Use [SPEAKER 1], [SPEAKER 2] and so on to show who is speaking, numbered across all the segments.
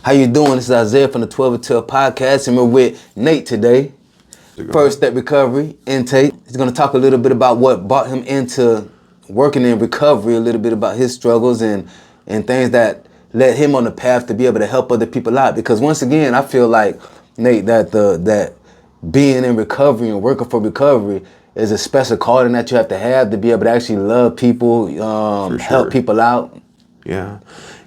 [SPEAKER 1] How you doing? This is Isaiah from the 12 and 12 podcast, and we're with Nate today. First Step Recovery Intake. He's going to talk a little bit about what brought him into working in recovery, a little bit about his struggles and things that led him on the path to be able to help other people out. Because once again, I feel like, Nate, that being in recovery and working for recovery is a special calling that you have to be able to actually love people, help people out.
[SPEAKER 2] Yeah.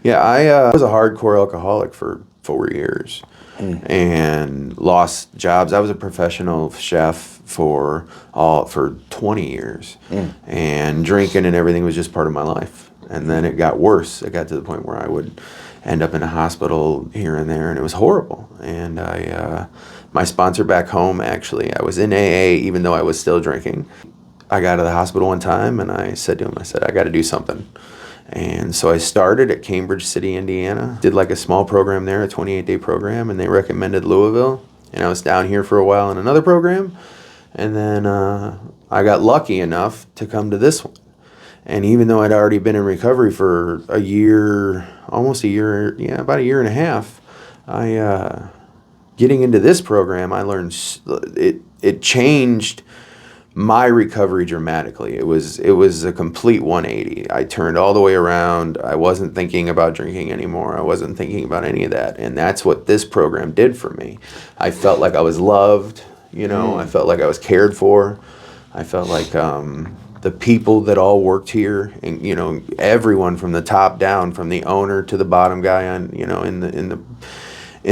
[SPEAKER 2] I was a hardcore alcoholic for 4 years and lost jobs. I was a professional chef for 20 years, and drinking and everything was just part of my life. And then it got worse. It got to the point where I would end up in a hospital here and there, and it was horrible. And my sponsor back home, actually, I was in AA even though I was still drinking. I got to the hospital one time and I said to him, I got to do something. And so I started at Cambridge City, Indiana, did like a small program there, a 28-day program, and they recommended Louisville. And I was down here for a while in another program. And then I got lucky enough to come to this one. And even though I'd already been in recovery for about a year and a half, getting into this program, I learned it changed my recovery dramatically. It was a complete 180. I turned all the way around. I wasn't thinking about drinking anymore. I wasn't thinking about any of that. And that's what this program did for me. I felt like I was loved, I felt like I was cared for. I felt like the people that all worked here, and everyone from the top down, from the owner to the bottom guy in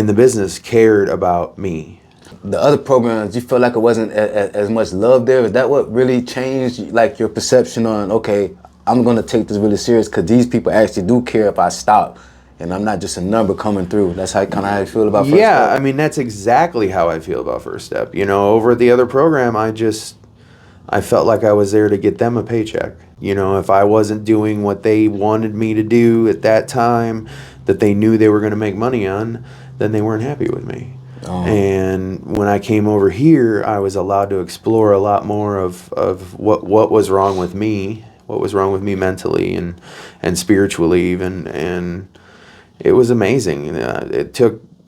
[SPEAKER 2] the business, cared about me.
[SPEAKER 1] The other programs, you feel like it wasn't as much love there? Is that what really changed, like, your perception on, okay, I'm going to take this really serious because these people actually do care if I stop and I'm not just a number coming through? That's how you feel about First Step?
[SPEAKER 2] Yeah, I mean, that's exactly how I feel about First Step. Over at the other program, I felt like I was there to get them a paycheck. If I wasn't doing what they wanted me to do at that time, that they knew they were going to make money on, then they weren't happy with me. Oh. And when I came over here, I was allowed to explore a lot more of what was wrong with me, mentally and spiritually even, and it was amazing. It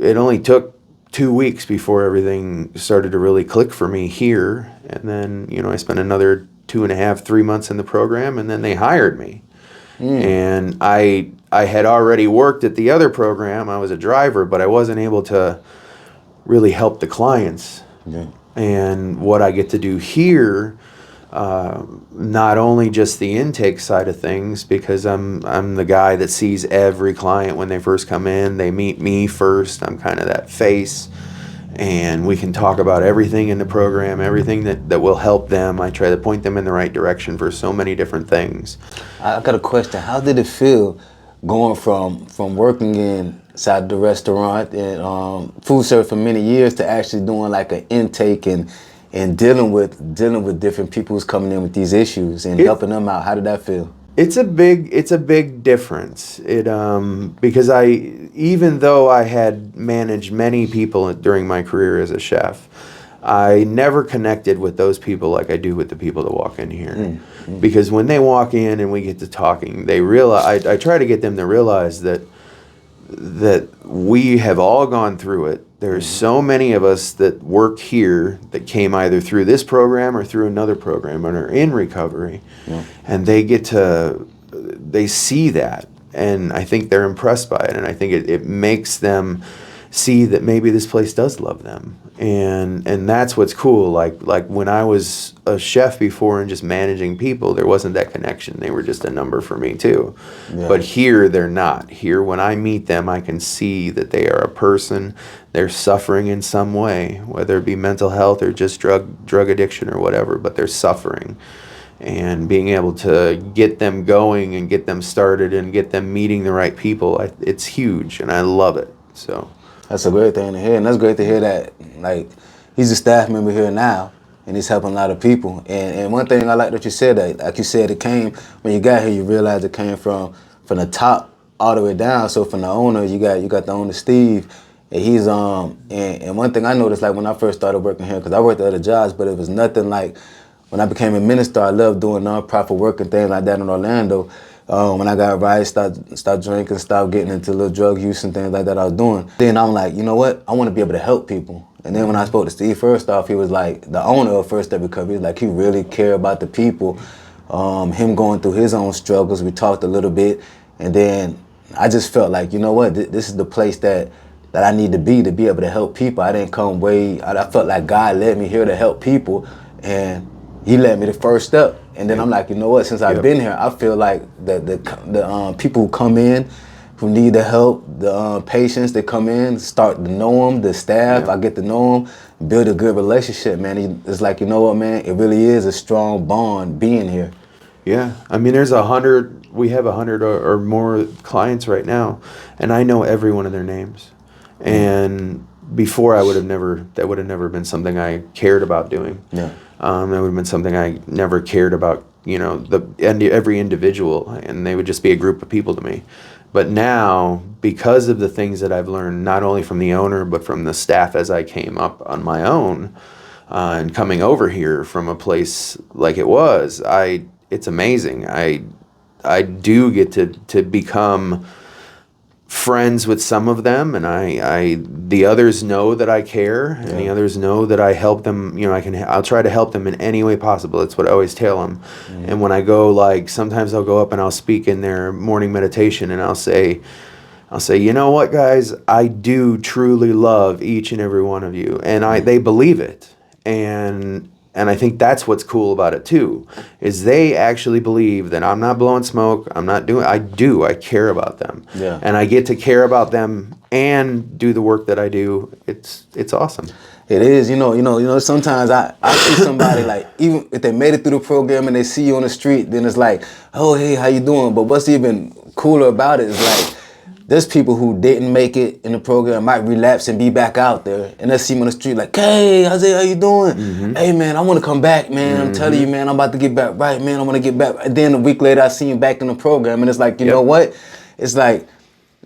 [SPEAKER 2] only took 2 weeks before everything started to really click for me here, and then I spent another 2.5, 3 months in the program, and then they hired me. And I had already worked at the other program. I was a driver, but I wasn't able to really help the clients. And what I get to do here, not only just the intake side of things, because I'm the guy that sees every client when they first come in. They meet me first. I'm kind of that face, and we can talk about everything in the program, everything that will help them. I try to point them in the right direction for so many different things.
[SPEAKER 1] I got a question. How did it feel going from working inside the restaurant and food service for many years to actually doing like an intake and dealing with different people who's coming in with these issues and helping them out? How did that feel?
[SPEAKER 2] It's a big difference. Because even though I had managed many people during my career as a chef, I never connected with those people like I do with the people that walk in here. Because when they walk in and we get to talking, they realize, I try to get them to realize that we have all gone through it. There's so many of us that work here that came either through this program or through another program and are in recovery. And they see that, and I think they're impressed by it, and I think it makes them see that maybe this place does love them, and that's what's cool. Like when I was a chef before and just managing people, there wasn't that connection. They were just a number for me too. But here they're not. Here, when I meet them, I can see that they are a person. They're suffering in some way, whether it be mental health or just drug addiction or whatever, but they're suffering. And being able to get them going and get them started and get them meeting the right people, it's huge, and I love it. So
[SPEAKER 1] that's a great thing to hear, and that's great to hear that, like, he's a staff member here now, and he's helping a lot of people. And one thing I like that you said, that, like you said, it came, when you got here, you realized it came from the top all the way down. So from the owner, you got the owner, Steve, and he's, and one thing I noticed, like, when I first started working here, because I worked at other jobs, but it was nothing like, when I became a minister, I loved doing nonprofit work and things like that in Orlando. When I got right, start drinking, start getting into little drug use and things like that I was doing. Then I'm like, you know what? I want to be able to help people. And then when I spoke to Steve first off, he was like, the owner of First Step Recovery, like he really cared about the people. Him going through his own struggles, we talked a little bit. And then I just felt like, you know what? This is the place that I need to be able to help people. I didn't come I felt like God led me here to help people. And he led me to First Step. And then I'm like, you know what? Since I've been here, I feel like the people who come in, who need the help, the patients that come in, start to know them, the staff, I get to know them, build a good relationship, man. It's like, you know what, man? It really is a strong bond being here.
[SPEAKER 2] Yeah, I mean, there's 100. We have 100 or more clients right now, and I know every one of their names. And before, that would have never been something I cared about doing.
[SPEAKER 1] Yeah.
[SPEAKER 2] That would have been something I never cared about. Every individual, and they would just be a group of people to me. But now, because of the things that I've learned, not only from the owner, but from the staff as I came up on my own, and coming over here from a place like it was, it's amazing. I do get to become friends with some of them, and the others know that I care, and the others know that I help them. I'll try to help them in any way possible. That's what I always tell them. And when I go, sometimes I'll go up and I'll speak in their morning meditation, and I'll say, you know what, guys, I do truly love each and every one of you, and they believe it, and I think that's what's cool about it too, is they actually believe that I'm not blowing smoke. I care about them.
[SPEAKER 1] Yeah.
[SPEAKER 2] And I get to care about them and do the work that I do. It's awesome.
[SPEAKER 1] It is, sometimes I see somebody like, even if they made it through the program and they see you on the street, then it's like, oh, hey, how you doing? But what's even cooler about it is like, there's people who didn't make it in the program, might relapse and be back out there. And they see me on the street like, hey, Isaiah, how you doing? Mm-hmm. Hey, man, I want to come back, man. Mm-hmm. I'm telling you, man, I'm about to get back right, man. I want to get back. And then a week later, I see you back in the program. And it's like, you know what? It's like,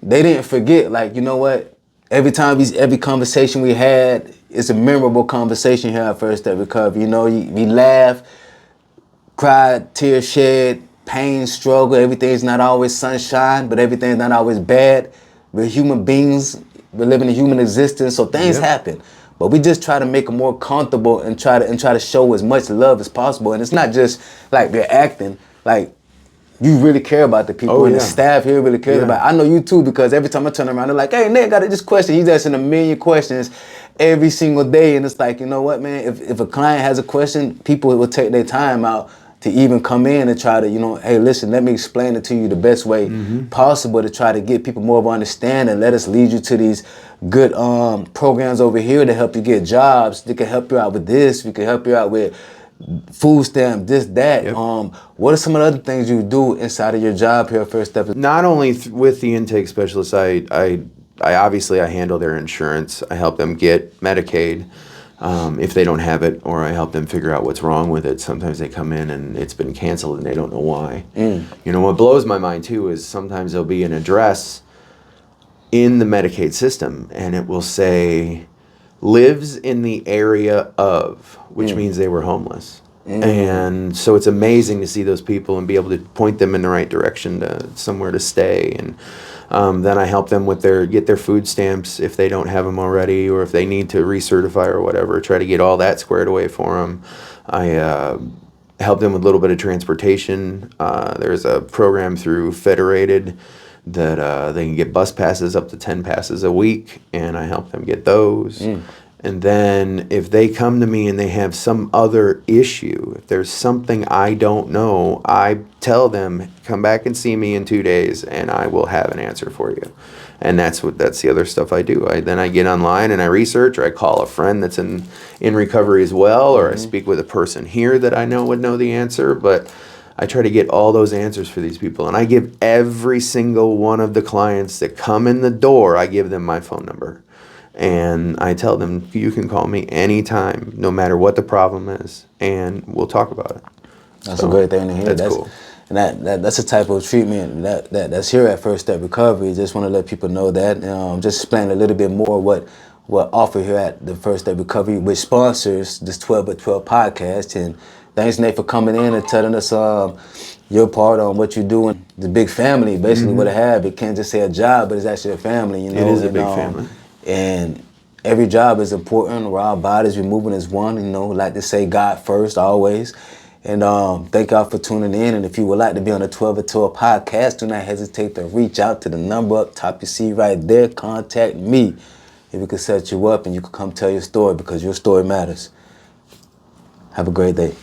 [SPEAKER 1] they didn't forget. Like, you know what? Every conversation we had, it's a memorable conversation here at First Step Recovery. We laugh, cried, tears shed, pain, struggle. Everything's not always sunshine, but everything's not always bad. We're human beings. We're living a human existence, so things happen. But we just try to make them more comfortable and try to show as much love as possible. And it's not just like they're acting. Like, you really care about the people, and the staff here really cares about it. I know you too, because every time I turn around, they're like, hey, Nick, got this question. He's asking a million questions every single day. And it's like, you know what, man? If a client has a question, people will take their time out to even come in and try to, hey, listen, let me explain it to you the best way possible to try to get people more of an understanding. Let us lead you to these good programs over here to help you get jobs. They can help you out with this. We can help you out with food stamp, this, that. Yep. What are some of the other things you do inside of your job here at First Step?
[SPEAKER 2] Not only with the intake specialists, I obviously handle their insurance. I help them get Medicaid. If they don't have it, or I help them figure out what's wrong with it. Sometimes they come in and it's been canceled and they don't know why. What blows my mind too is sometimes there'll be an address in the Medicaid system and it will say, lives in the area of, which means they were homeless. And so it's amazing to see those people and be able to point them in the right direction to somewhere to stay. And then I help them with get their food stamps if they don't have them already, or if they need to recertify or whatever, try to get all that squared away for them. I help them with a little bit of transportation. There's a program through Federated that they can get bus passes, up to 10 passes a week, and I help them get those. And then if they come to me and they have some other issue, if there's something I don't know, I tell them, come back and see me in 2 days and I will have an answer for you. And that's the other stuff I do. Then I get online and I research, or I call a friend that's in recovery as well, or I speak with a person here that I know would know the answer. But I try to get all those answers for these people. And I give every single one of the clients that come in the door, I give them my phone number. And I tell them, you can call me anytime, no matter what the problem is, and we'll talk about it.
[SPEAKER 1] That's a great thing to hear. That's cool. And that's a type of treatment that's here at First Step Recovery. Just want to let people know that. Just explain a little bit more what offer here at the First Step Recovery, which sponsors this 12 by 12 podcast. And thanks, Nate, for coming in and telling us your part on what you're doing. The big family, basically what I have. It can't just say a job, but it's actually a family, you know.
[SPEAKER 2] It is a
[SPEAKER 1] and,
[SPEAKER 2] big family.
[SPEAKER 1] And every job is important. We're our bodies, we're moving as one, you know. Like to say God first always. And thank y'all for tuning in. And if you would like to be on the 12 at 12 podcast, do not hesitate to reach out to the number up top you see right there. Contact me. If we could set you up and you could come tell your story, because your story matters. Have a great day.